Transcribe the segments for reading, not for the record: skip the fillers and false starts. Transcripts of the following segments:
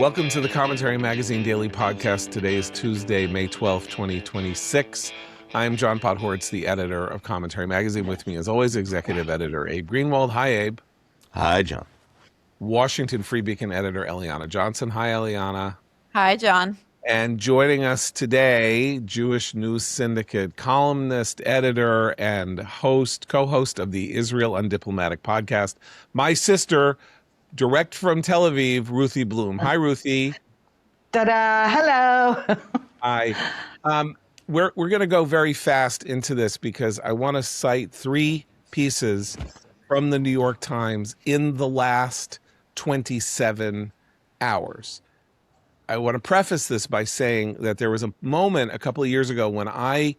Welcome to the Commentary Magazine Daily Podcast. Today is Tuesday, May 12th, 2026. I'm John Podhoretz, the editor of Commentary Magazine. With me, as always, executive editor Abe Greenwald. Hi, Abe. Hi, John. Washington Free Beacon editor Eliana Johnson. Hi, Eliana. Hi, John. And joining us today, Jewish News Syndicate columnist, editor, and co-host of the Israel Undiplomatic podcast, my sister, direct from Tel Aviv, Ruthie Blum. Hi, Ruthie. Ta-da! Hello. Hi. We're going to go very fast into this because I want to cite three pieces from the New York Times in the last 27 hours. I want to preface this by saying that there was a moment a couple of years ago when I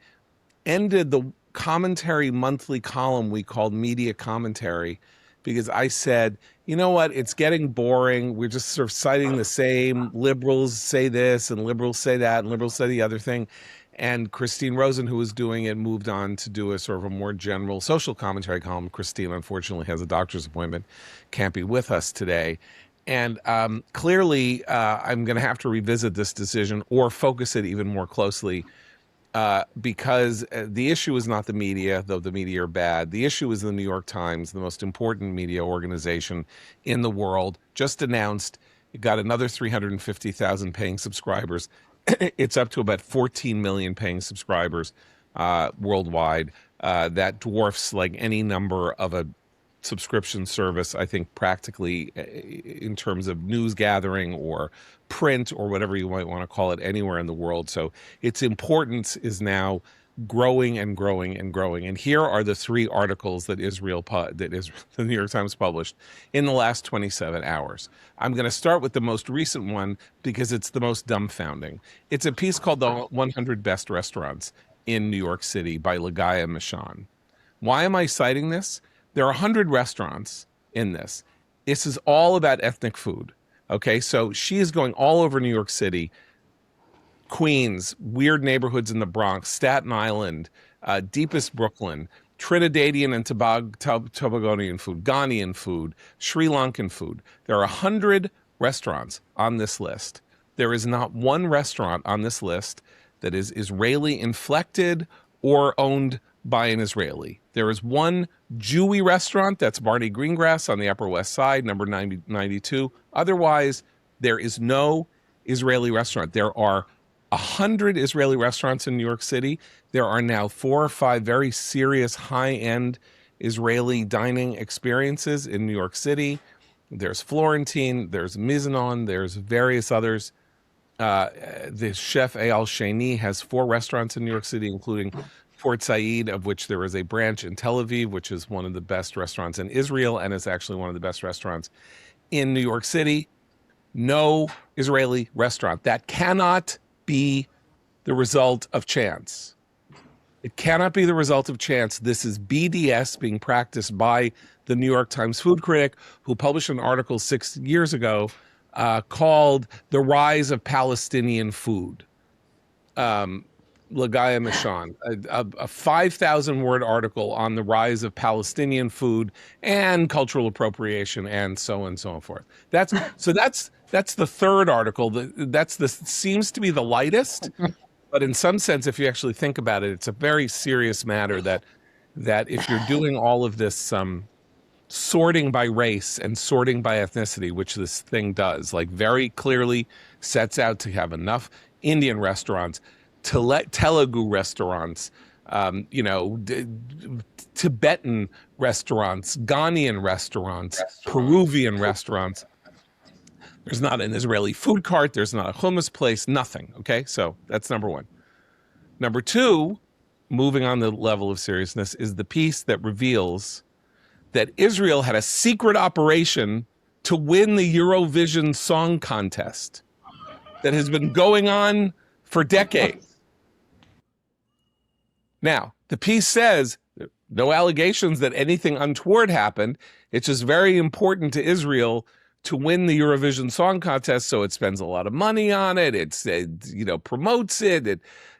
ended the commentary monthly column we called Media Commentary because I said, you know what, it's getting boring. We're just sort of citing the same. Liberals say this and liberals say that and liberals say the other thing. And Christine Rosen, who was doing it, moved on to do a sort of a more general social commentary column. Christine, unfortunately, has a doctor's appointment, can't be with us today. And clearly, I'm going to have to revisit this decision or focus it even more closely because the issue is not the media, though the media are bad. The issue is the New York Times, the most important media organization in the world, just announced it got another 350,000 paying subscribers. It's up to about 14 million paying subscribers worldwide. That dwarfs like any number of a subscription service, I think, practically in terms of news gathering or print or whatever you might want to call it anywhere in the world. So its importance is now growing and growing and growing. And here are the three articles that the New York Times published in the last 27 hours. I'm going to start with the most recent one because it's the most dumbfounding. It's a piece called The 100 Best Restaurants in New York City by Lagaya Michon. Why am I citing this? There are 100 restaurants in this. This is all about ethnic food. Okay, so she is going all over New York City, Queens, weird neighborhoods in the Bronx, Staten Island, deepest Brooklyn, Trinidadian and Tobagonian food, Ghanaian food, Sri Lankan food. There are 100 restaurants on this list. There is not one restaurant on this list that is Israeli inflected or owned by an Israeli. There is one Jewy restaurant, that's Barney Greengrass on the Upper West Side, number 92. Otherwise, there is no Israeli restaurant. There are 100 Israeli restaurants in New York City. There are now 4 or 5 very serious high-end Israeli dining experiences in New York City. There's Florentine, there's Mizanon, there's various others. The chef Eyal Sheni has 4 restaurants in New York City, including Port Said, of which there is a branch in Tel Aviv, which is one of the best restaurants in Israel and is actually one of the best restaurants in New York City. No Israeli restaurant. That cannot be the result of chance. It cannot be the result of chance. This is BDS being practiced by the New York Times food critic who published an article 6 years ago called The Rise of Palestinian Food. Lagaya Michon, a 5,000-word article on the rise of Palestinian food and cultural appropriation and so on and so forth. That's the third article. Seems to be the lightest, but in some sense, if you actually think about it, it's a very serious matter that if you're doing all of this sorting by race and sorting by ethnicity, which this thing does, like very clearly sets out to have enough Indian restaurants, Telugu restaurants, Tibetan restaurants, Ghanaian restaurants, Peruvian restaurants. There's not an Israeli food cart. There's not a hummus place, nothing. Okay, so that's number one. Number two, moving on the level of seriousness, is the piece that reveals that Israel had a secret operation to win the Eurovision Song Contest that has been going on for decades. Now, the piece says no allegations that anything untoward happened. It's just very important to Israel to win the Eurovision Song Contest, so it spends a lot of money on it. It promotes it.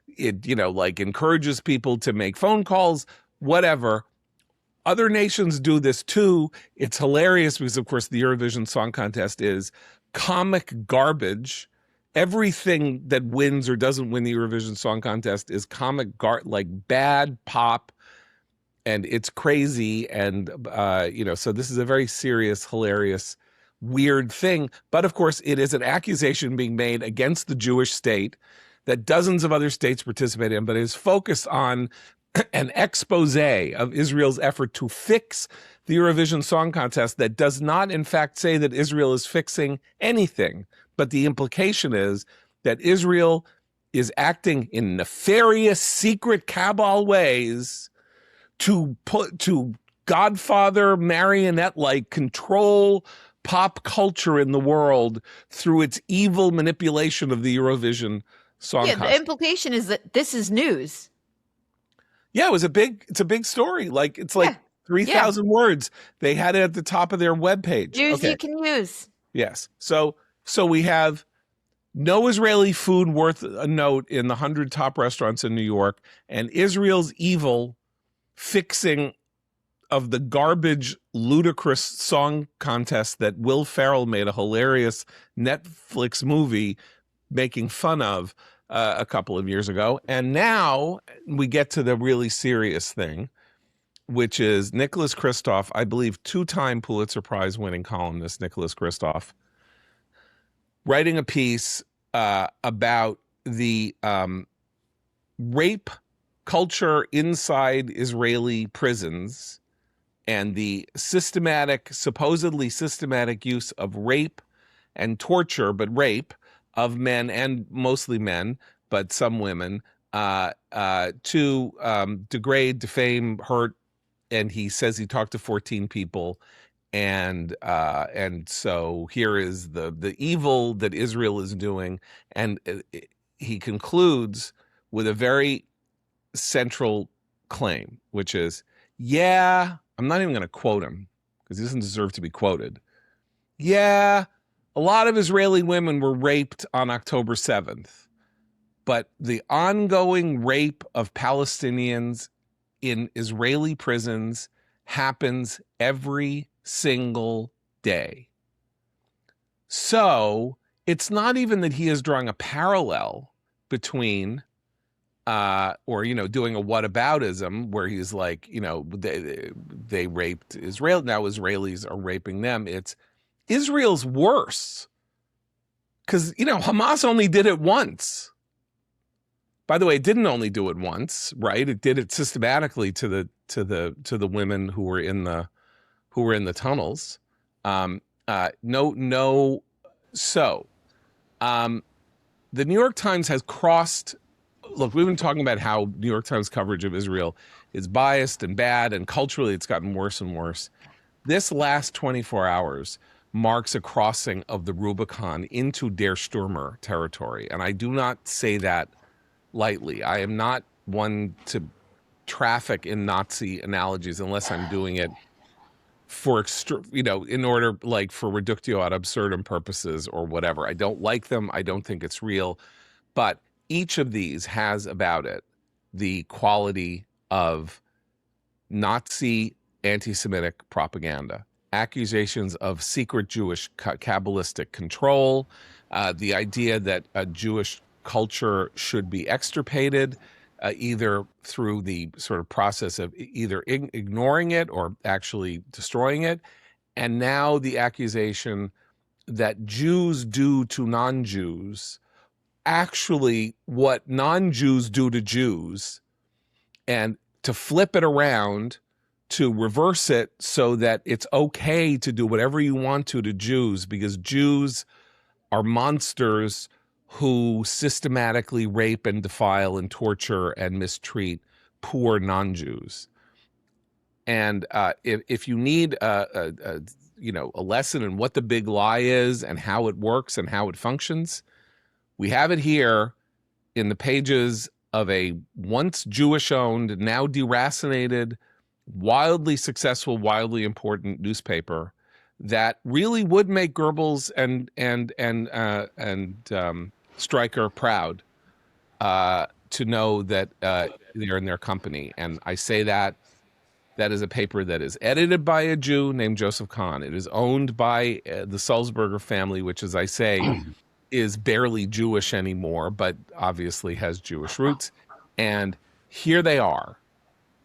It encourages people to make phone calls, whatever. Other nations do this too. It's hilarious because, of course, the Eurovision Song Contest is comic garbage. Everything that wins or doesn't win the Eurovision Song Contest is like bad pop, and it's crazy. And so this is a very serious, hilarious, weird thing. But of course, it is an accusation being made against the Jewish state that dozens of other states participate in, but is focused on an expose of Israel's effort to fix the Eurovision Song Contest that does not, in fact, say that Israel is fixing anything. But the implication is that Israel is acting in nefarious, secret cabal ways to Godfather marionette-like control pop culture in the world through its evil manipulation of the Eurovision Song Contest. The implication is that this is news. Yeah, it's a big story. Like it's like 3,000 words. They had it at the top of their webpage. News you can use. Yes. So we have no Israeli food worth a note in the 100 top restaurants in New York, and Israel's evil fixing of the garbage, ludicrous song contest that Will Ferrell made a hilarious Netflix movie making fun of a couple of years ago. And now we get to the really serious thing, which is Nicholas Kristof, I believe 2-time Pulitzer Prize winning columnist Nicholas Kristof, writing a piece about the rape culture inside Israeli prisons and the supposedly systematic use of rape and torture, but rape of men, and mostly men, but some women, to degrade, defame, hurt. And he says he talked to 14 people. And so here is the evil that Israel is doing. And he concludes with a very central claim, which is, I'm not even going to quote him because he doesn't deserve to be quoted. A lot of Israeli women were raped on October 7th, but the ongoing rape of Palestinians in Israeli prisons happens every single day. So it's not even that he is drawing a parallel between doing a whataboutism where he's like, they raped Israel, now Israelis are raping them. It's Israel's worse because, Hamas only did it once. By the way, it didn't only do it once, right? It did it systematically to the women who were in the tunnels. So the New York Times has crossed. Look, we've been talking about how New York Times coverage of Israel is biased and bad, and culturally it's gotten worse and worse. This last 24 hours marks a crossing of the Rubicon into Der Stürmer territory. And I do not say that lightly. I am not one to traffic in Nazi analogies unless I'm doing it for, in order, like, for reductio ad absurdum purposes or whatever. I don't like them. I don't think it's real. But each of these has about it the quality of Nazi anti-Semitic propaganda, accusations of secret Jewish Kabbalistic control, the idea that a Jewish culture should be extirpated, either through the sort of process of either ignoring it or actually destroying it, and now the accusation that Jews do to non-Jews actually what non-Jews do to Jews, and to flip it around, to reverse it so that it's okay to do whatever you want to Jews, because Jews are monsters who systematically rape and defile and torture and mistreat poor non-Jews. And if you need a lesson in what the big lie is and how it works and how it functions, we have it here in the pages of a once Jewish-owned, now deracinated, wildly successful, wildly important newspaper that really would make Goebbels and Stryker proud to know that they're in their company. And I say that That is a paper that is edited by a Jew named Joseph Kahn. It is owned by the Sulzberger family, which, as I say, is barely Jewish anymore, but obviously has Jewish roots. And here they are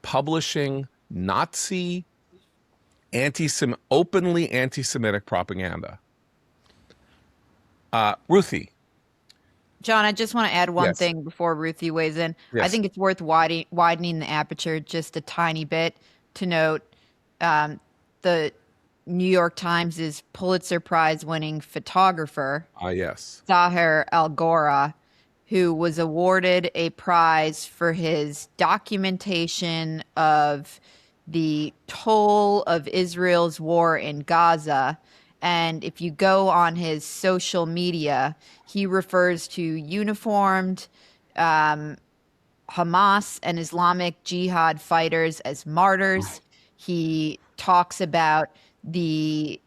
publishing Nazi, openly anti-Semitic propaganda. Ruthie. John, I just want to add one Yes. thing before Ruthie weighs in. I Yes. think it's worth widening the aperture just a tiny bit to note the New York Times' Pulitzer Prize-winning photographer, Yes. Zahir Al-Gora, who was awarded a prize for his documentation of the toll of Israel's war in Gaza. And if you go on his social media, he refers to uniformed Hamas and Islamic Jihad fighters as martyrs. He talks about the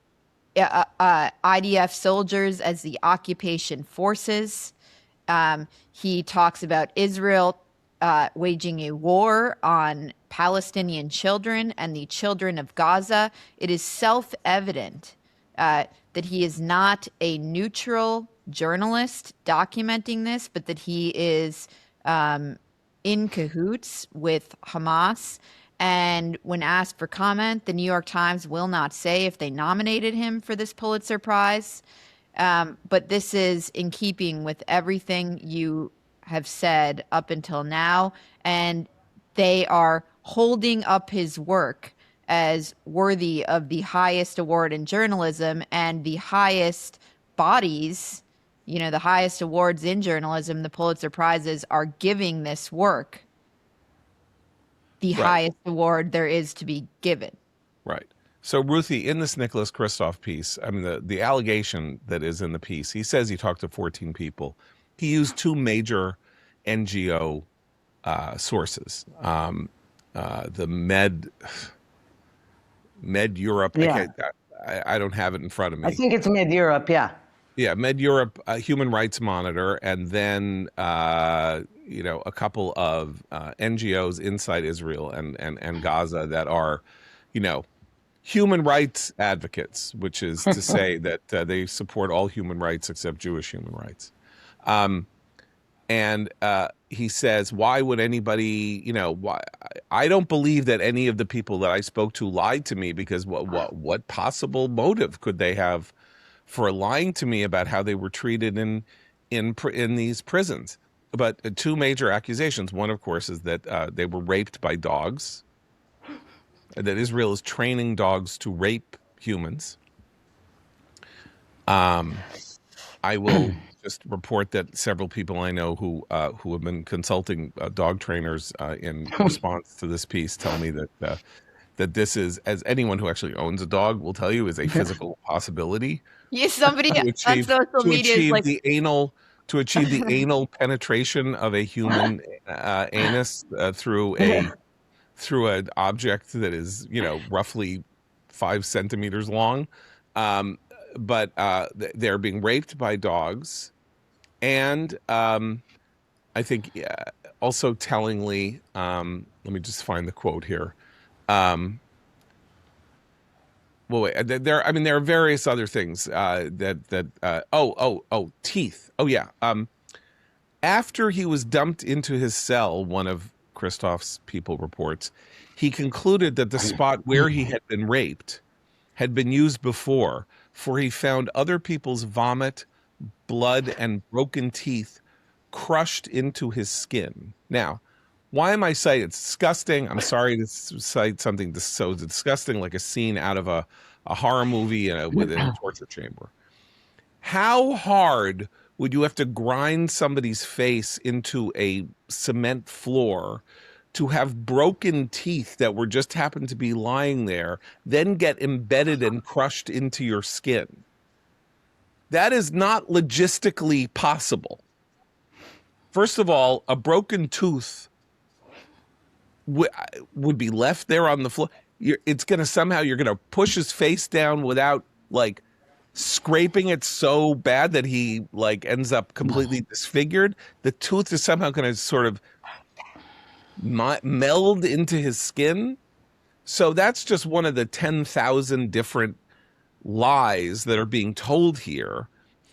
IDF soldiers as the occupation forces. He talks about Israel waging a war on Palestinian children and the children of Gaza. It is self-evident that he is not a neutral journalist documenting this, but that he is in cahoots with Hamas. And when asked for comment, the New York Times will not say if they nominated him for this Pulitzer Prize. But this is in keeping with everything you have said up until now. And they are holding up his work as worthy of the highest award in journalism, and the highest bodies, the highest awards in journalism, the Pulitzer Prizes, are giving this work the highest award there is to be given. Right. So, Ruthie, in this Nicholas Kristof piece, I mean, the allegation that is in the piece, he says he talked to 14 people. He used two major NGO sources, the Med Europe. Yeah. I don't have it in front of me. I think it's Mid Europe, yeah. Yeah, Med Europe Human Rights Monitor, and then a couple of NGOs inside Israel and Gaza that are, human rights advocates, which is to say that they support all human rights except Jewish human rights. And he says, why would anybody, why? I don't believe that any of the people that I spoke to lied to me, because what possible motive could they have for lying to me about how they were treated in these prisons? But two major accusations. One, of course, is that they were raped by dogs, that Israel is training dogs to rape humans. I will just report that several people I know who have been consulting dog trainers in response to this piece tell me that this is, as anyone who actually owns a dog will tell you, is a physical possibility. Yeah, somebody on social media is like, to achieve the anal penetration of a human anus through an object that is, roughly 5 centimeters long. But they're being raped by dogs. And I think also tellingly, let me just find the quote here. Well, wait, there are various other things teeth. Oh, yeah. After he was dumped into his cell, one of Kristof's people reports, he concluded that the spot where he had been raped had been used before, for he found other people's vomit, blood, and broken teeth crushed into his skin. Now, why am I citing? It's disgusting. I'm sorry to cite something so disgusting, like a scene out of a horror movie within a torture chamber. How hard would you have to grind somebody's face into a cement floor to have broken teeth that were just happened to be lying there, then get embedded and crushed into your skin? That is not logistically possible. First of all, a broken tooth would be left there on the floor. It's going to somehow, you're going to push his face down without like scraping it so bad that he like ends up completely disfigured. The tooth is somehow going to sort of meld into his skin. So that's just one of the 10,000 different lies that are being told here.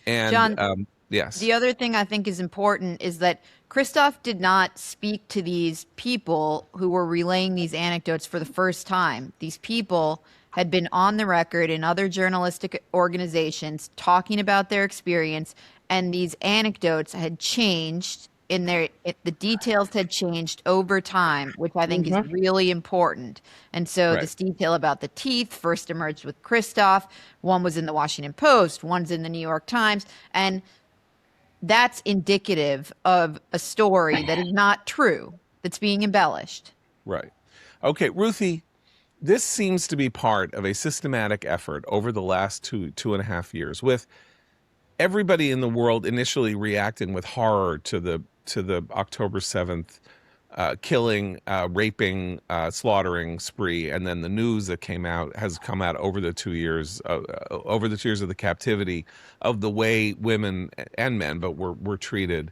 And John, yes, the other thing I think is important is that Kristof did not speak to these people who were relaying these anecdotes for the first time. These people had been on the record in other journalistic organizations talking about their experience, and these anecdotes had changed the details had changed over time, which I think is really important. And so right. this detail about the teeth first emerged with Kristof. One was in the Washington Post, one's in the New York Times, and that's indicative of a story that is not true, that's being embellished. Right. Okay, Ruthie, this seems to be part of a systematic effort over the last 2.5 years, with everybody in the world initially reacting with horror to the October 7th killing, raping, slaughtering spree, and then the news that has come out over the 2 years of the captivity, of the way women and men, but were treated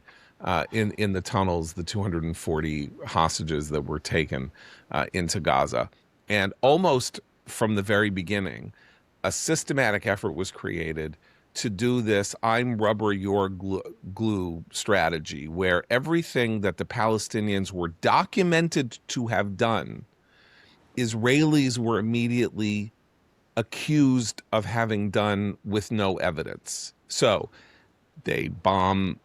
in the tunnels, the 240 hostages that were taken into Gaza. And almost from the very beginning, a systematic effort was created to do this I'm rubber, you're glue strategy, where everything that the Palestinians were documented to have done, Israelis were immediately accused of having done with no evidence. So they bomb,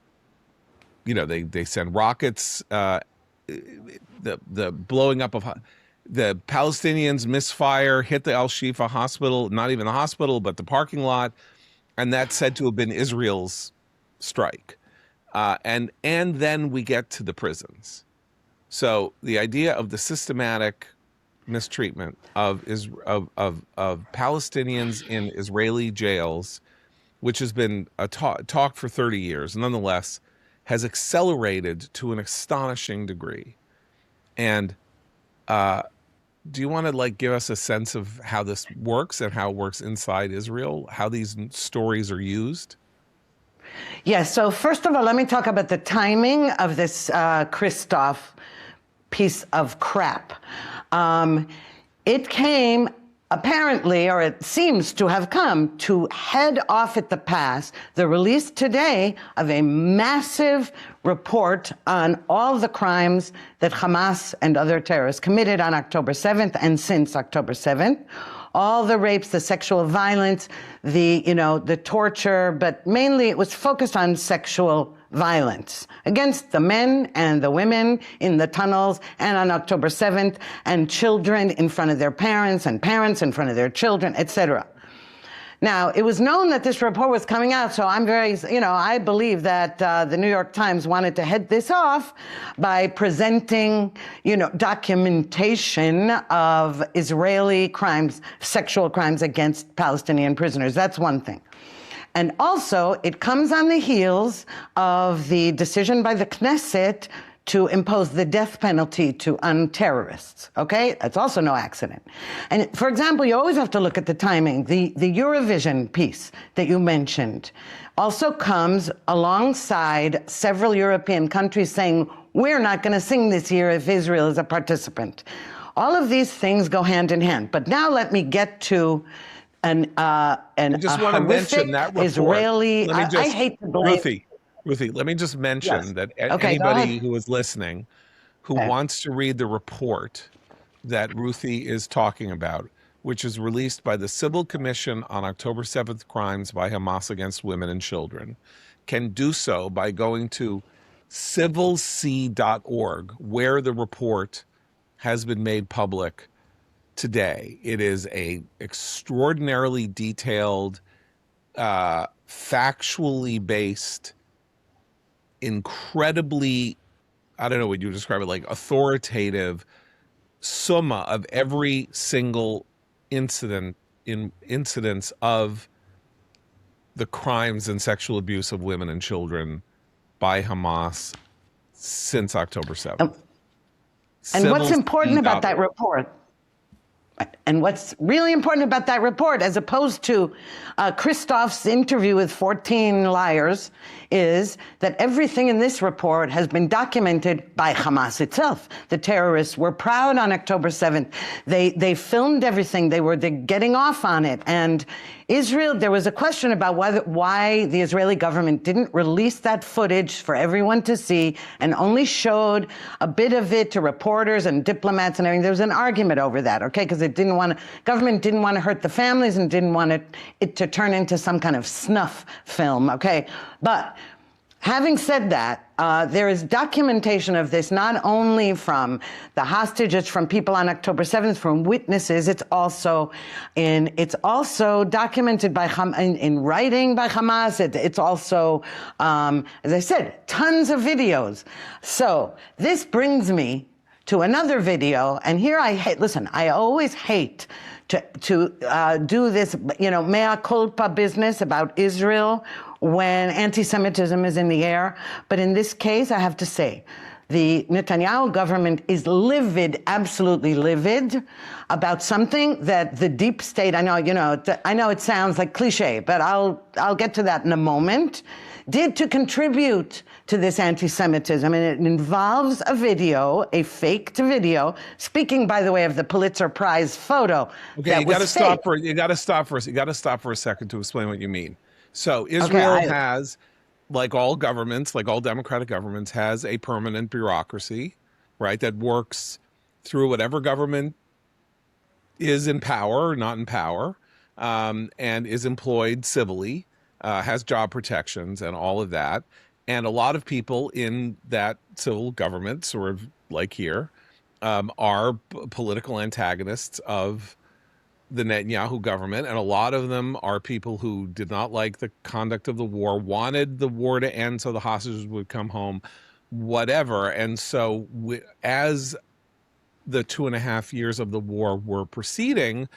they send rockets, the blowing up of the Palestinians misfire, hit the Al-Shifa hospital, not even the hospital, but the parking lot. And that's said to have been Israel's strike. And then we get to the prisons. So the idea of the systematic mistreatment of Palestinians in Israeli jails, which has been a talk for 30 years, nonetheless, has accelerated to an astonishing degree. And do you want to give us a sense of how this works and how it works inside Israel, how these stories are used? Yes. So first of all, let me talk about the timing of this Kristof piece of crap. It came apparently, or it seems to have come, to head off at the pass the release today of a massive report on all the crimes that Hamas and other terrorists committed on October 7th and since October 7th. All the rapes, the sexual violence, the torture, but mainly it was focused on sexual violence against the men and the women in the tunnels and on October 7th, and children in front of their parents and parents in front of their children, etc. Now, it was known that this report was coming out, so I'm very, I believe that the New York Times wanted to head this off by presenting, documentation of Israeli crimes, sexual crimes against Palestinian prisoners. That's one thing. And also, it comes on the heels of the decision by the Knesset to impose the death penalty on terrorists, okay? That's also no accident. And for example, you always have to look at the timing. The Eurovision piece that you mentioned also comes alongside several European countries saying, we're not gonna sing this year if Israel is a participant. All of these things go hand in hand. But now let me get to I just want to mention that report. Israeli, I hate to blame... Ruthie, let me just mention that Okay, anybody who is listening who wants to read the report that Ruthie is talking about, which is released by the Civil Commission on October 7th Crimes by Hamas Against Women and Children, can do so by going to civilc.org, where the report has been made public today. It is a extraordinarily detailed, factually based, incredibly, I don't know what you would describe it, authoritative summa of every single incidence of the crimes and sexual abuse of women and children by Hamas since October 7th. And what's important about that report? And what's really important about that report, as opposed to Kristof's interview with 14 liars, is that everything in this report has been documented by Hamas itself. The terrorists were proud on October 7th. They filmed everything. They're getting off on it. And Israel, there was a question about why the Israeli government didn't release that footage for everyone to see and only showed a bit of it to reporters and diplomats and everything. There was an argument over that, okay? Because government didn't want to hurt the families and didn't want it to turn into some kind of snuff film, okay? But having said that, there is documentation of this not only from the hostages, from people on October 7th, from witnesses. It's also documented in writing by Hamas. It's also, as I said, tons of videos. So this brings me to another video, and here I always hate to do this, mea culpa business about Israel when anti-Semitism is in the air. But in this case, I have to say, the Netanyahu government is livid, absolutely livid, about something that the deep state, I know it sounds like cliche, but I'll get to that in a moment, did to contribute to this anti-Semitism. And it involves a faked video, speaking, by the way, of the Pulitzer Prize photo. Okay, you got to stop for a second to explain what you mean. So Israel has, like all governments, like all democratic governments, has a permanent bureaucracy, right, that works through whatever government is in power or not in power, and is employed civilly, has job protections and all of that. And a lot of people in that civil government, sort of like here, are political antagonists of the Netanyahu government, and a lot of them are people who did not like the conduct of the war, wanted the war to end so the hostages would come home, whatever. And so as the 2.5 years of the war were proceeding,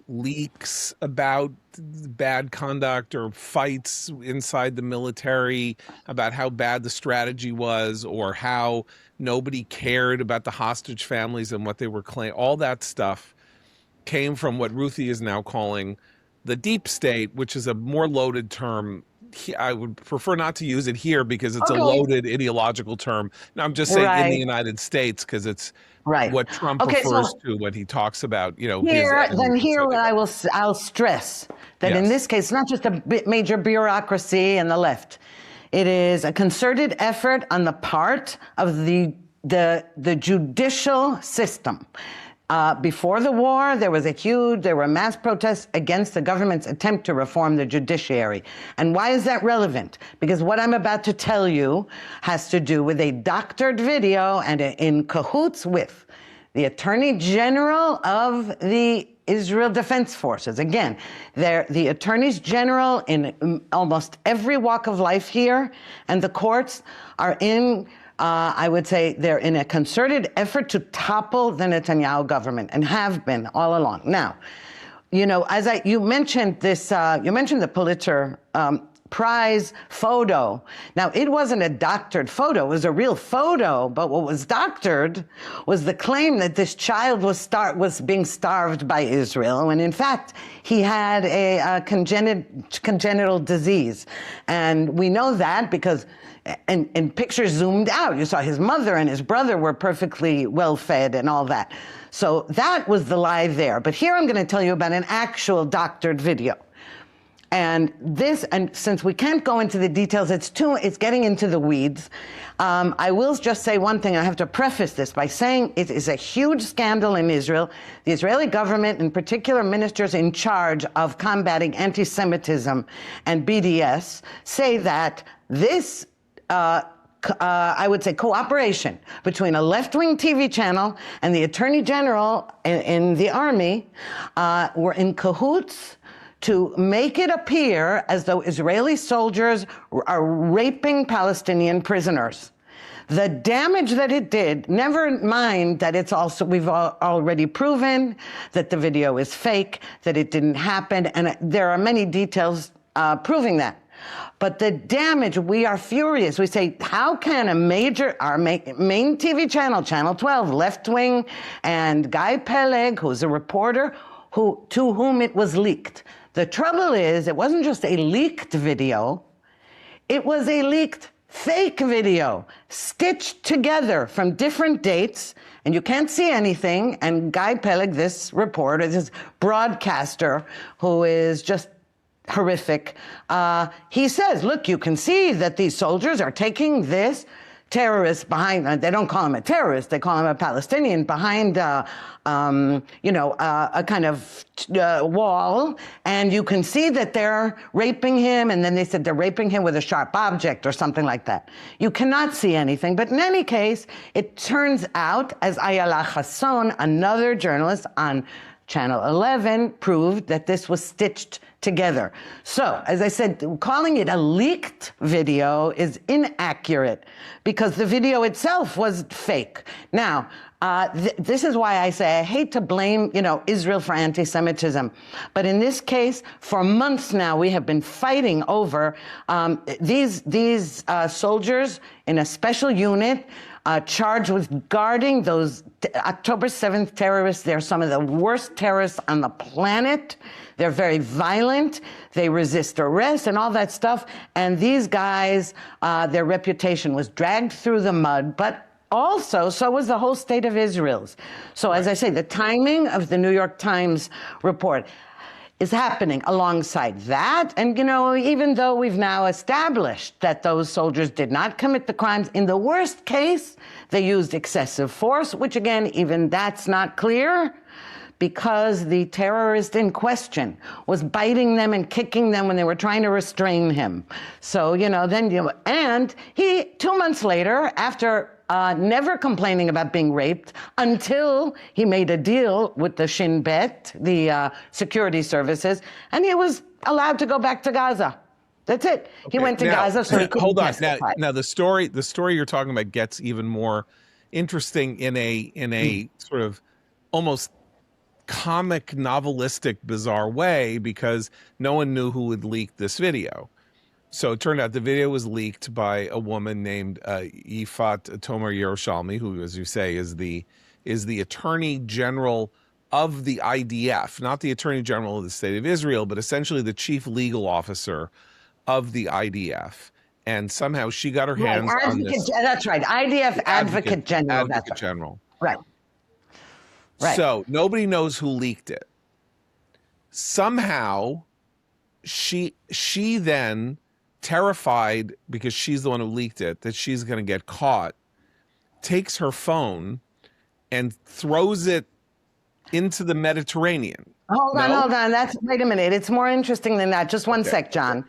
leaks about bad conduct or fights inside the military, about how bad the strategy was or how nobody cared about the hostage families and what they were claiming, all that stuff came from what Ruthie is now calling the deep state, which is a more loaded term. I would prefer not to use it here because it's a loaded ideological term. Now, I'm just saying in the United States because it's what Trump refers to when he talks about, I'll stress that in this case, not just a major bureaucracy in the left. It is a concerted effort on the part of the judicial system. Before the war, there were mass protests against the government's attempt to reform the judiciary. And why is that relevant? Because what I'm about to tell you has to do with a doctored video and in cahoots with the Attorney General of the Israel Defense Forces. Again, they're the attorneys general in almost every walk of life here, and the courts are in I would say they're in a concerted effort to topple the Netanyahu government and have been all along. Now, you mentioned this, you mentioned the Pulitzer Prize photo. Now, it wasn't a doctored photo, it was a real photo, but what was doctored was the claim that this child was being starved by Israel, when in fact, he had a congenital disease. And we know that because and pictures zoomed out. You saw his mother and his brother were perfectly well fed and all that. So that was the lie there. But here I'm going to tell you about an actual doctored video. And since we can't go into the details, it's getting into the weeds. I will just say one thing. I have to preface this by saying it is a huge scandal in Israel. The Israeli government, in particular ministers in charge of combating anti-Semitism and BDS, say that this I would say cooperation between a left-wing TV channel and the Attorney General in the army were in cahoots to make it appear as though Israeli soldiers are raping Palestinian prisoners. The damage that it did, never mind that we've already proven that the video is fake, that it didn't happen, and there are many details proving that. But the damage, we are furious. We say, how can our main TV channel, Channel 12, left wing, and Guy Peleg, who's a reporter, to whom it was leaked. The trouble is, it wasn't just a leaked video, it was a leaked fake video, stitched together from different dates, and you can't see anything. And Guy Peleg, this reporter, this broadcaster, who is just horrific, he says, look, you can see that these soldiers are taking this terrorist behind, they don't call him a terrorist, they call him a Palestinian, behind, a kind of wall, and you can see that they're raping him, and then they said they're raping him with a sharp object or something like that. You cannot see anything, but in any case, it turns out, as Ayala Hassan, another journalist on Channel 11, proved that this was stitched together. So, as I said, calling it a leaked video is inaccurate because the video itself was fake. Now, this is why I say I hate to blame, Israel for anti-Semitism. But in this case, for months now, we have been fighting over these soldiers in a special unit charged with guarding those October 7th terrorists. They're some of the worst terrorists on the planet. They're very violent. They resist arrest and all that stuff. And these guys, their reputation was dragged through the mud, but also, so was the whole state of Israel's. So as I say, the timing of the New York Times report is happening alongside that. And, even though we've now established that those soldiers did not commit the crimes, in the worst case, they used excessive force, which again, even that's not clear, because the terrorist in question was biting them and kicking them when they were trying to restrain him. So, and he, 2 months later, after never complaining about being raped until he made a deal with the Shin Bet, the security services, and he was allowed to go back to Gaza. That's it. He went to Gaza, so he couldn't hold on. testify. Now the story you're talking about gets even more interesting in a sort of almost comic, novelistic, bizarre way, because no one knew who had leaked this video. So it turned out the video was leaked by a woman named Yifat Tomer Yerushalmi, who, as you say, is the Attorney General of the IDF, not the Attorney General of the State of Israel, but essentially the chief legal officer of the IDF. And somehow she got her hands on this. That's right. IDF Advocate General. Advocate General. Right. Right. So nobody knows who leaked it. Somehow she then, terrified because she's the one who leaked it, that she's going to get caught, takes her phone and throws it into the Mediterranean. Hold on. Wait a minute. It's more interesting than that. Just one sec, John.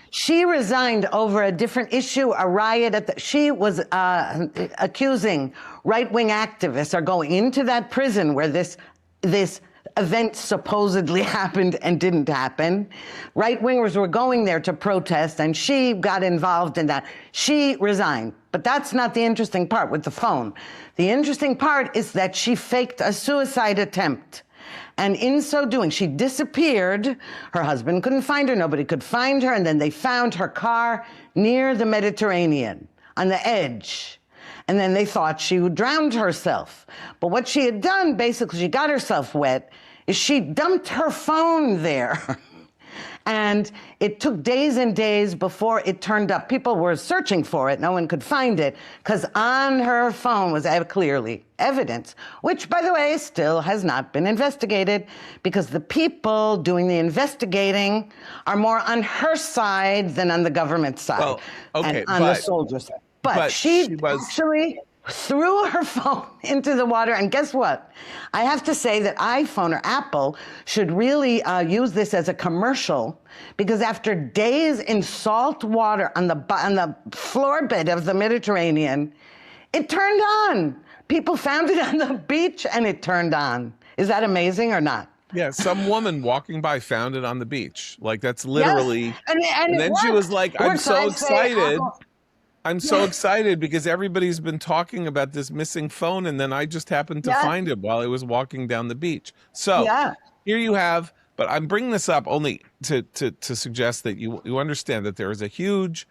She resigned over a different issue, a riot she was accusing right-wing activists are going into that prison where this event supposedly happened and didn't happen. Right-wingers were going there to protest, and she got involved in that. She resigned. But that's not the interesting part with the phone. The interesting part is that she faked a suicide attempt. And in so doing, she disappeared. Her husband couldn't find her. Nobody could find her. And then they found her car near the Mediterranean on the edge. And then they thought she drowned herself. But what she had done, basically, she got herself wet, is she dumped her phone there. And it took days and days before it turned up. People were searching for it. No one could find it because on her phone was clearly evidence, which, by the way, still has not been investigated because the people doing the investigating are more on her side than on the government side. Well, okay, and on the soldier side. But she actually threw her phone into the water. And guess what? I have to say that iPhone or Apple should really use this as a commercial, because after days in salt water on the floorbed of the Mediterranean, it turned on. People found it on the beach and it turned on. Is that amazing or not? Yeah, some woman walking by found it on the beach. Like, that's literally. Yes. And then she was like, I'm so excited. I'm so excited because everybody's been talking about this missing phone, and then I just happened to find it while I was walking down the beach. So here you have, But I'm bringing this up only to suggest that you understand that there is a huge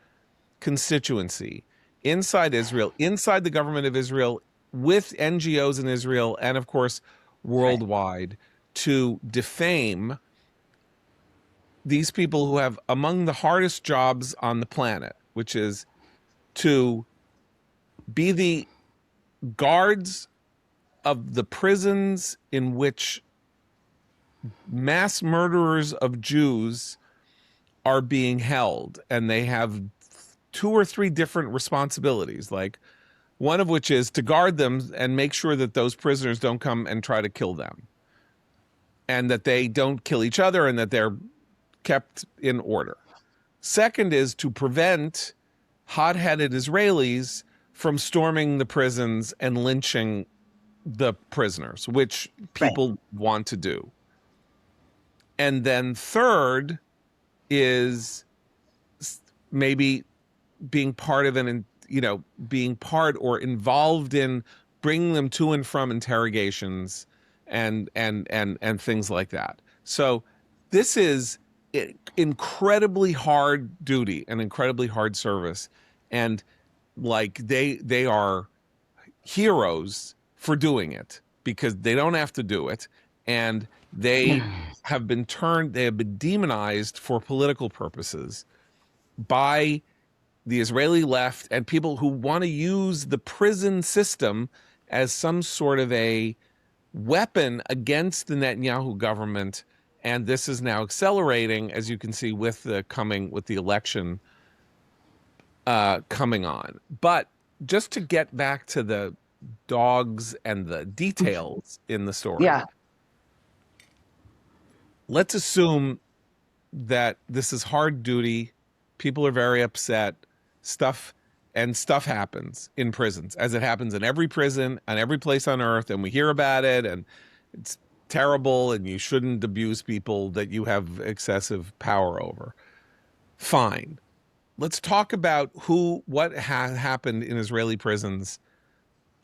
constituency inside Israel, inside the government of Israel, with NGOs in Israel, and of course worldwide, to defame these people who have among the hardest jobs on the planet, which is to be the guards of the prisons in which mass murderers of Jews are being held. And they have 2 or 3 different responsibilities, like one of which is to guard them and make sure that those prisoners don't come and try to kill them, and that they don't kill each other, and that they're kept in order. Second is to prevent hot-headed Israelis from storming the prisons and lynching the prisoners, which people want to do. And then third is maybe being part of being part or involved in bringing them to and from interrogations and things like that. So this is incredibly hard duty and incredibly hard service, and like they are heroes for doing it because they don't have to do it, and they have been demonized for political purposes by the Israeli left and people who want to use the prison system as some sort of a weapon against the Netanyahu government. And this is now accelerating, as you can see, with the election coming on. But just to get back to the dogs and the details in the story, let's assume that this is hard duty. People are very upset. Stuff happens in prisons, as it happens in every prison and every place on earth, and we hear about it, and it's terrible, and you shouldn't abuse people that you have excessive power over. Fine. Let's talk about what happened in Israeli prisons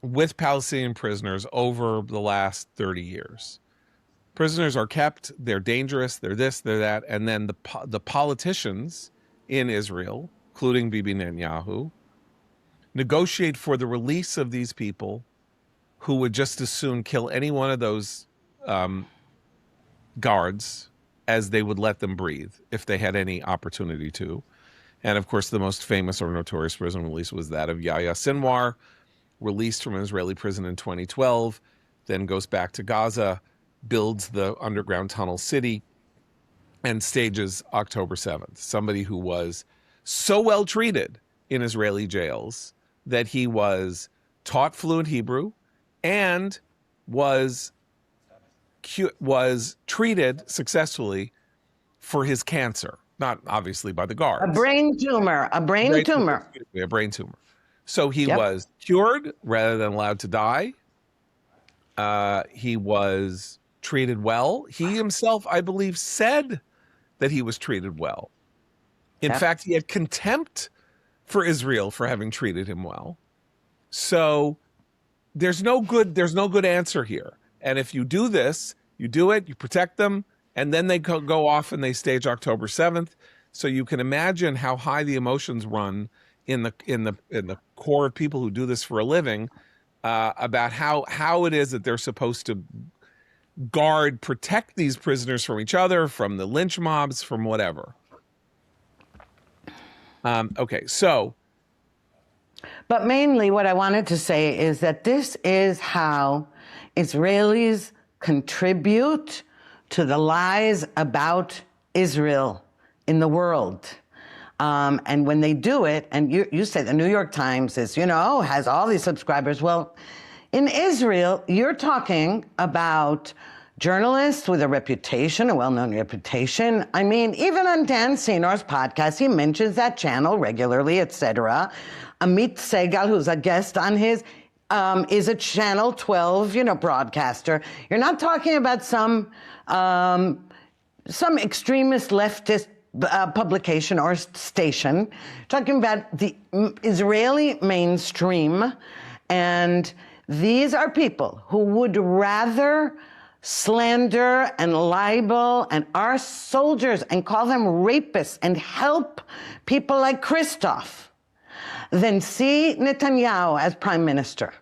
with Palestinian prisoners over the last 30 years. Prisoners are kept, they're dangerous, they're this, they're that, and then the politicians in Israel, including Bibi Netanyahu, negotiate for the release of these people who would just as soon kill any one of those guards as they would let them breathe if they had any opportunity to. And of course, the most famous or notorious prison release was that of Yahya Sinwar, released from an Israeli prison in 2012, then goes back to Gaza, builds the underground tunnel city, and stages October 7th. Somebody who was so well treated in Israeli jails that he was taught fluent Hebrew and was treated successfully for his cancer, not obviously by the guards. A brain tumor. So he was cured rather than allowed to die. He was treated well. He himself, I believe, said that he was treated well. In fact, he had contempt for Israel for having treated him well. So there's no good answer here. And if you do this, you do it, you protect them, and then they go off and they stage October 7th. So you can imagine how high the emotions run in the core of people who do this for a living, about how it is that they're supposed to protect these prisoners from each other, from the lynch mobs, from whatever. But mainly what I wanted to say is that this is how Israelis contribute to the lies about Israel in the world. And when they do it, and you say the New York Times is, has all these subscribers. Well, in Israel, you're talking about journalists with a reputation, a well-known reputation. I mean, even on Dan Senor's podcast, he mentions that channel regularly, etc. Amit Segal, who's a guest on his, is a Channel 12, broadcaster. You're not talking about some extremist leftist publication or station. You're talking about the Israeli mainstream, and these are people who would rather slander and libel and our soldiers and call them rapists and help people like Kristof than see Netanyahu as prime minister.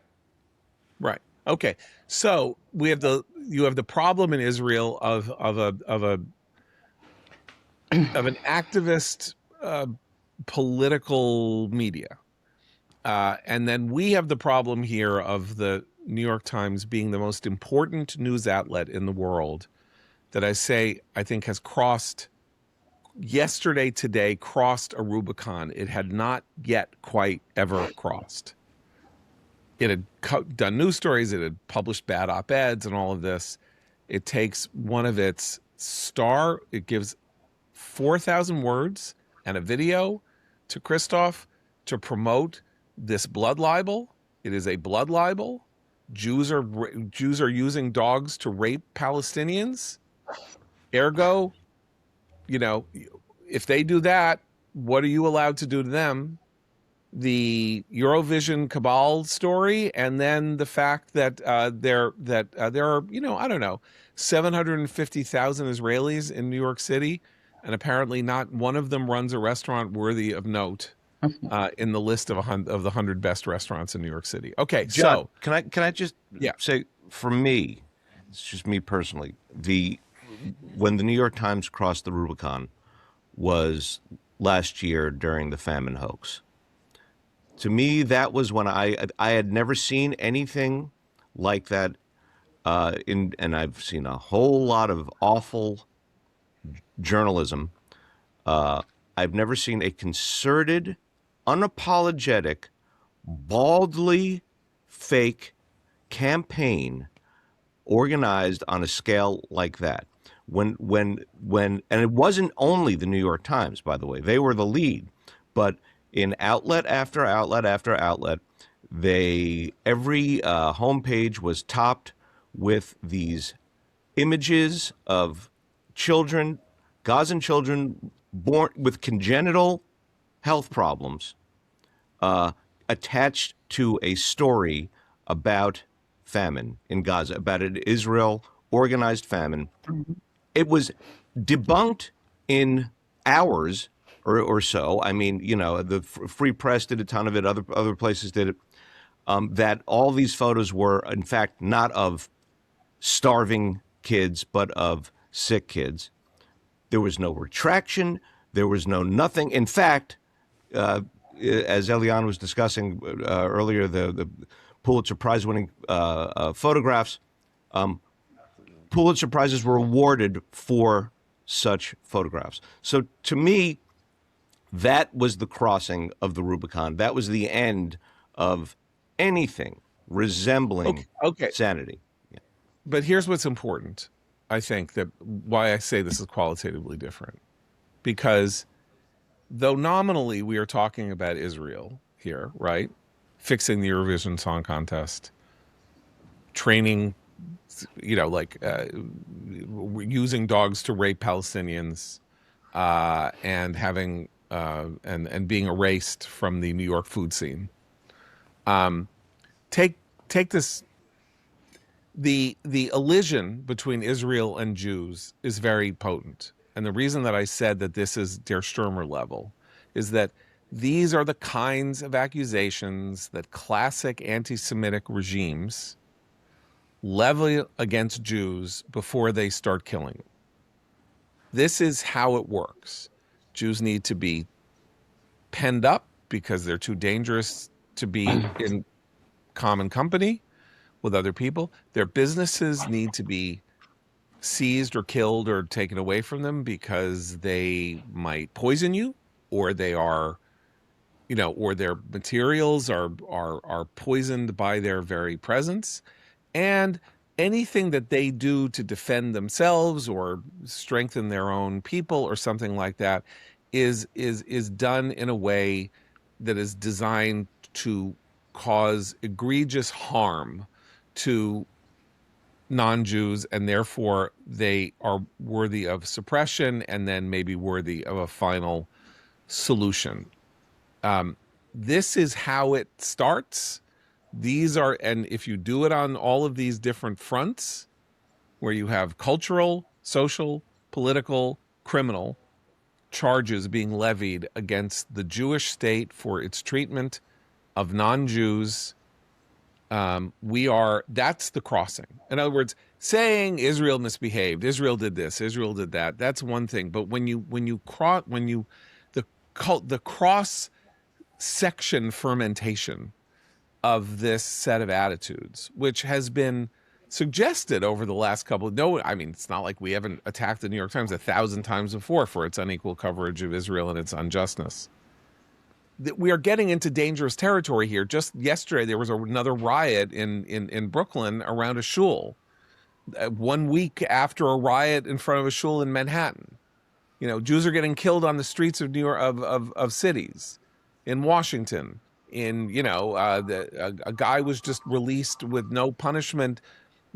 Right. Okay. So you have the problem in Israel of an activist political media, and then we have the problem here of the New York Times being the most important news outlet in the world that I think has crossed a Rubicon it had not yet quite ever crossed. It had done news stories, it had published bad op-eds and all of this. It takes one of its it gives 4,000 words and a video to Kristof to promote this blood libel. It is a blood libel. Jews are using dogs to rape Palestinians. Ergo, if they do that, what are you allowed to do to them? The Eurovision cabal story, and then the fact that there are, I don't know, 750,000 Israelis in New York City, and apparently not one of them runs a restaurant worthy of note in the list of the 100 best restaurants in New York City. Okay, John, so can I just say, for me, it's just me personally, when the New York Times crossed the Rubicon was last year during the famine hoax. To me, that was when I had never seen anything like that, and I've seen a whole lot of awful journalism. I've never seen a concerted, unapologetic, baldly fake campaign organized on a scale like that. And it wasn't only the New York Times, by the way, they were the lead, but in outlet after outlet after outlet, every homepage was topped with these images of children, Gazan children born with congenital health problems, attached to a story about famine in Gaza, about an Israel organized famine. It was debunked in hours or so. I mean, the Free Press did a ton of it. Other places did it. That all these photos were, in fact, not of starving kids, but of sick kids. There was no retraction. There was nothing. In fact, as Eliane was discussing earlier, the Pulitzer Prize-winning photographs, Pulitzer Prizes were awarded for such photographs. So to me, that was the crossing of the Rubicon. That was the end of anything resembling sanity. Yeah. But here's what's important, I think, that why I say this is qualitatively different. Because though nominally we are talking about Israel here, right? Fixing the Eurovision Song Contest, training, using dogs to rape Palestinians, and having and being erased from the New York food scene. Take this. The alleging between Israel and Jews is very potent, and the reason that I said that this is Der Stürmer level is that these are the kinds of accusations that classic anti-Semitic regimes level against Jews before they start killing them. This is how it works. Jews need to be penned up because they're too dangerous to be in common company with other people. Their businesses need to be seized or killed or taken away from them because they might poison you, or they are, or their materials are poisoned by their very presence. And anything that they do to defend themselves or strengthen their own people or something like that is done in a way that is designed to cause egregious harm to non-Jews, and therefore they are worthy of suppression and then maybe worthy of a final solution. This is how it starts. And if you do it on all of these different fronts, where you have cultural, social, political, criminal charges being levied against the Jewish state for its treatment of non-Jews. That's the crossing. In other words, saying Israel misbehaved, Israel did this, Israel did that, that's one thing. But the cross section fermentation of this set of attitudes, which has been suggested over the last couple of, it's not like we haven't attacked the New York Times 1,000 times before for its unequal coverage of Israel and its unjustness. That we are getting into dangerous territory here. Just yesterday, there was another riot in Brooklyn around a shul. 1 week after a riot in front of a shul in Manhattan, Jews are getting killed on the streets of New York, of cities, in Washington. A guy was just released with no punishment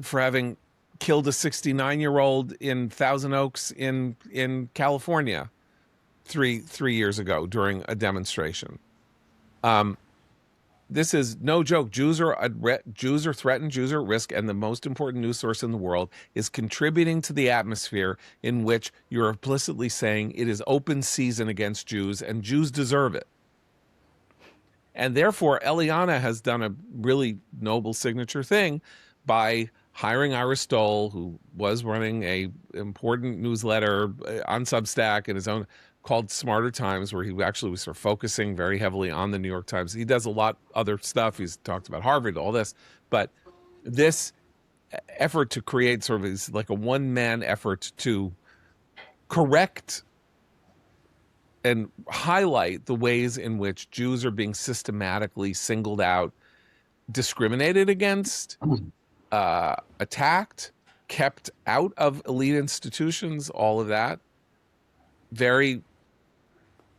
for having killed a 69-year-old in Thousand Oaks in California three years ago during a demonstration. This is no joke. Jews are threatened. Jews are at risk, and the most important news source in the world is contributing to the atmosphere in which you're implicitly saying it is open season against Jews, and Jews deserve it. And therefore, Eliana has done a really noble signature thing by hiring Ira Stoll, who was running a important newsletter on Substack and his own, called Smarter Times, where he actually was sort of focusing very heavily on the New York Times. He does a lot other stuff. He's talked about Harvard, all this. But this effort to create sort of is like a one-man effort to correct and highlight the ways in which Jews are being systematically singled out, discriminated against, attacked, kept out of elite institutions, all of that. Very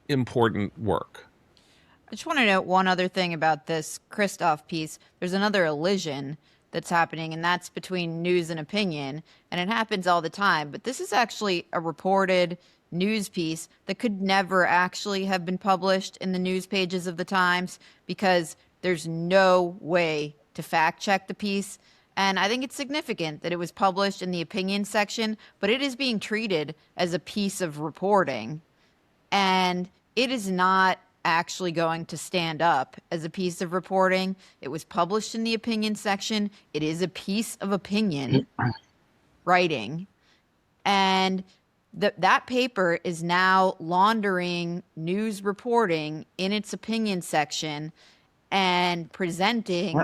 important work. I just want to note one other thing about this Kristof piece. There's another elision that's happening, and that's between news and opinion, and it happens all the time. But this is actually a reported news piece that could never actually have been published in the news pages of the Times because there's no way to fact check the piece. And I think it's significant that it was published in the opinion section, but it is being treated as a piece of reporting. And it is not actually going to stand up as a piece of reporting. It was published in the opinion section. It is a piece of opinion writing. And that paper is now laundering news reporting in its opinion section and presenting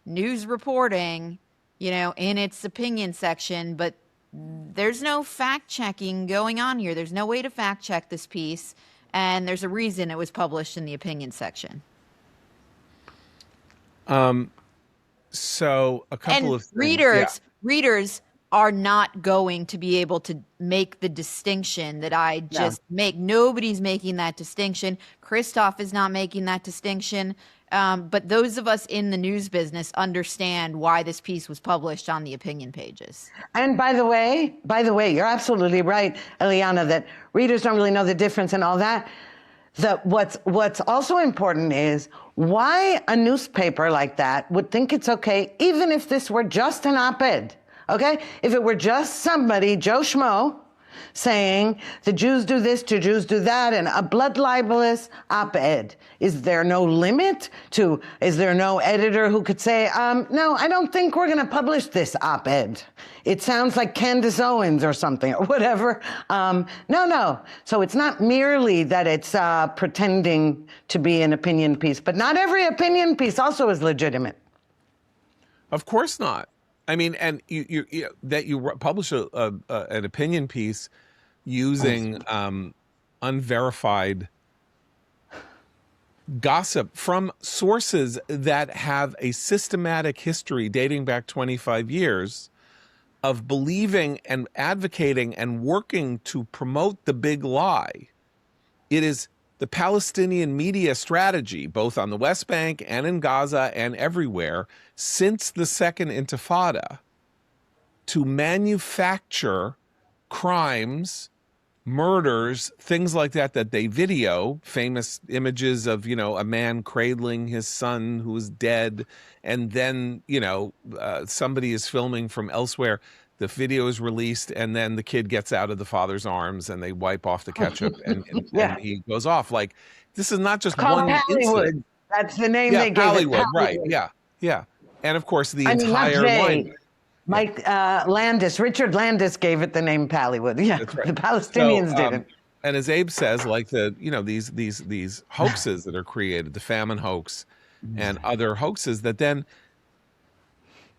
news reporting, in its opinion section. But there's no fact checking going on here. There's no way to fact check this piece. And there's a reason it was published in the opinion section. So a couple of things. Readers are not going to be able to make the distinction that I just make. Nobody's making that distinction. Kristof is not making that distinction. But those of us in the news business understand why this piece was published on the opinion pages. And by the way, you're absolutely right, Eliana, that readers don't really know the difference and all that. What's also important is why a newspaper like that would think it's okay, even if this were just an op-ed. Okay? If it were just somebody, Joe Schmo, saying the Jews do this, the Jews do that, and a blood libelous op-ed. Is there no limit to, is there no editor who could say, no, I don't think we're going to publish this op-ed. It sounds like Candace Owens or something, or whatever. No. So it's not merely that it's pretending to be an opinion piece, but not every opinion piece also is legitimate. Of course not. I mean, and you publish an opinion piece using unverified gossip from sources that have a systematic history dating back 25 years of believing and advocating and working to promote the big lie. It is the Palestinian media strategy, both on the West Bank and in Gaza and everywhere, since the Second Intifada, to manufacture crimes, murders, things like that they video, famous images of, a man cradling his son who is dead, and then, somebody is filming from elsewhere. the video is released, and then the kid gets out of the father's arms and they wipe off the ketchup and Yeah. he goes off. Like, this is not just It's called one incident. Pallywood. That's the name Yeah, they gave it. Pallywood, right. Pallywood. Yeah, yeah. And of course, the I mean, not entire line. they. Mike Landis, Richard Landis gave it the name Pallywood. Yeah, That's right. the Palestinians So, didn't. and as Abe says, like these hoaxes that are created, the famine hoax and other hoaxes that then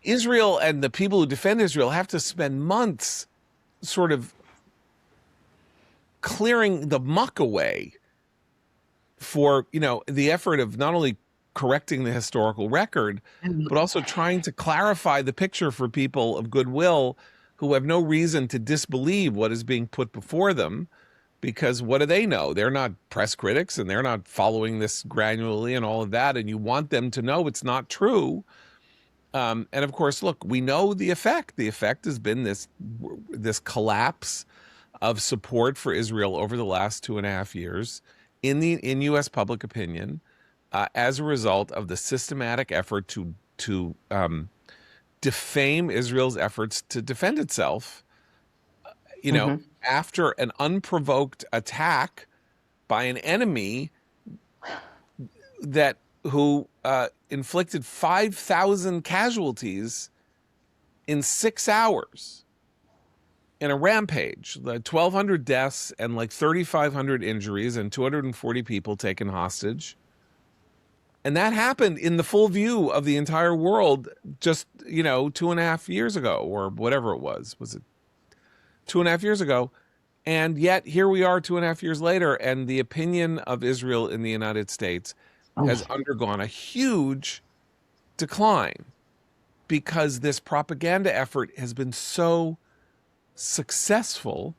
Israel and the people who defend Israel have to spend months sort of clearing the muck away for, the effort of not only correcting the historical record, but also trying to clarify the picture for people of goodwill who have no reason to disbelieve what is being put before them, because what do they know? They're not press critics and they're not following this granularly and all of that. And you want them to know it's not true. And of course, look, we know the effect. The effect has been this collapse of support for Israel over the last 2.5 years in U.S. public opinion, as a result of the systematic effort to defame Israel's efforts to defend itself. After an unprovoked attack by an enemy who inflicted 5,000 casualties in 6 hours in a rampage, 1,200 deaths and like 3,500 injuries and 240 people taken hostage. And that happened in the full view of the entire world just, 2.5 years ago, or whatever it was. Was it 2.5 years ago? And yet here we are 2.5 years later, and the opinion of Israel in the United States has undergone a huge decline because this propaganda effort has been so successful,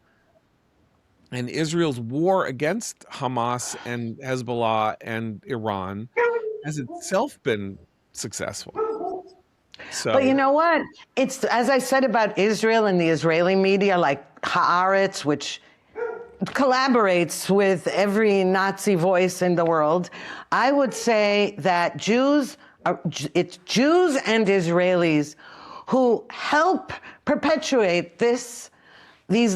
and Israel's war against Hamas and Hezbollah and Iran has itself been successful. So, But you know what? It's, as I said about Israel and the Israeli media, like Haaretz, which collaborates with every Nazi voice in the world. I would say that it's Jews and Israelis who help perpetuate these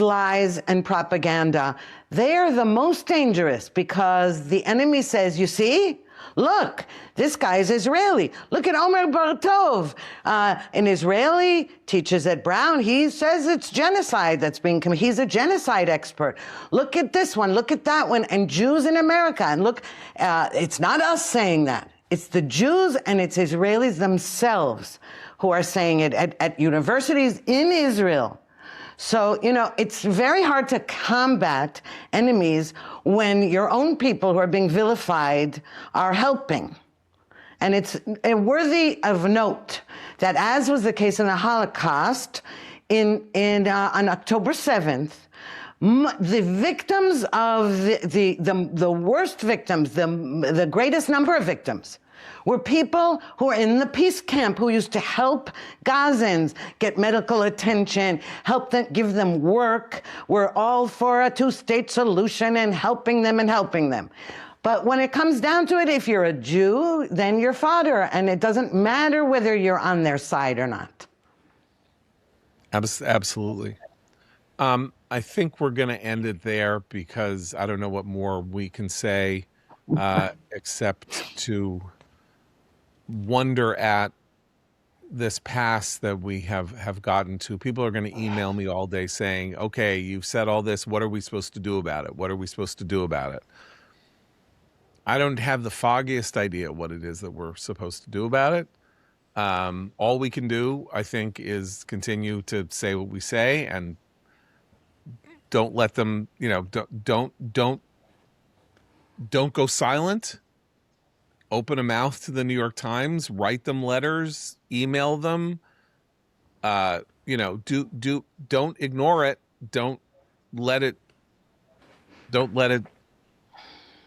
lies and propaganda. They are the most dangerous because the enemy says, you see, look, this guy's Israeli. Look at Omer Bartov, an Israeli, teaches at Brown. He says it's genocide that's being committed. He's a genocide expert. Look at this one. Look at that one. And Jews in America. And look, it's not us saying that. It's the Jews and it's Israelis themselves who are saying it at universities in Israel. So, it's very hard to combat enemies when your own people who are being vilified are helping. And it's worthy of note that, as was the case in the Holocaust, on October 7th, the victims of the worst victims, the greatest number of victims, were people who were in the peace camp who used to help Gazans get medical attention, help them, give them work. We're all for a two-state solution and helping them. But when it comes down to it, if you're a Jew, then you're fodder, and it doesn't matter whether you're on their side or not. Absolutely. I think we're going to end it there because I don't know what more we can say except to wonder at this pass that we have gotten to. People are going to email me all day saying, okay, you've said all this. What are we supposed to do about it? What are we supposed to do about it? I don't have the foggiest idea what it is that we're supposed to do about it. All we can do, I think, is continue to say what we say and don't let them, don't go silent. Open a mouth to the New York Times, write them letters, email them. Don't ignore it. Don't let it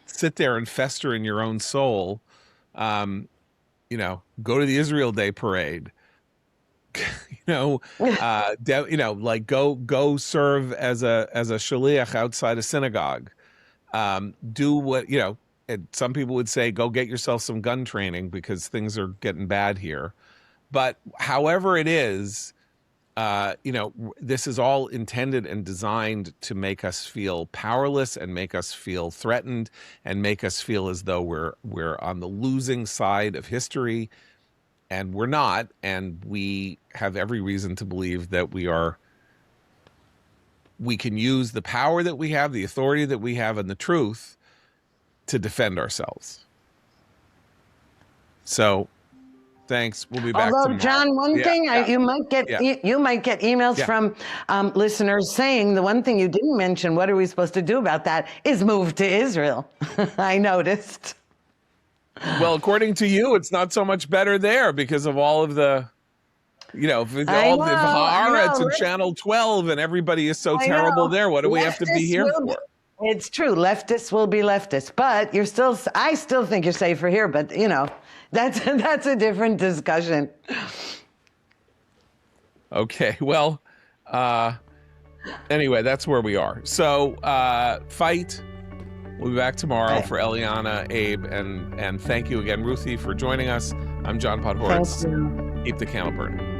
sit there and fester in your own soul. Go to the Israel Day parade. Go serve as a shaliach outside a synagogue. Do what, and some people would say, go get yourself some gun training because things are getting bad here. But however it is, this is all intended and designed to make us feel powerless and make us feel threatened and make us feel as though we're on the losing side of history, and we're not. And we have every reason to believe that we can use the power that we have, the authority that we have, and the truth to defend ourselves. So thanks. We'll be back Although, tomorrow. John, one thing you might get emails from listeners saying the one thing you didn't mention, what are we supposed to do about that, is move to Israel. I noticed. Well, according to you, it's not so much better there because of all of the, all the Haaretz and Channel 12, and everybody is so terrible there. What do we have to be here for? It's true. Leftists will be leftists, but I still think you're safer here, but that's a different discussion. Okay. Well, anyway, that's where we are. So, fight. We'll be back tomorrow for Eliana, Abe, and thank you again, Ruthie, for joining us. I'm John Podhoretz. Keep the candle burning.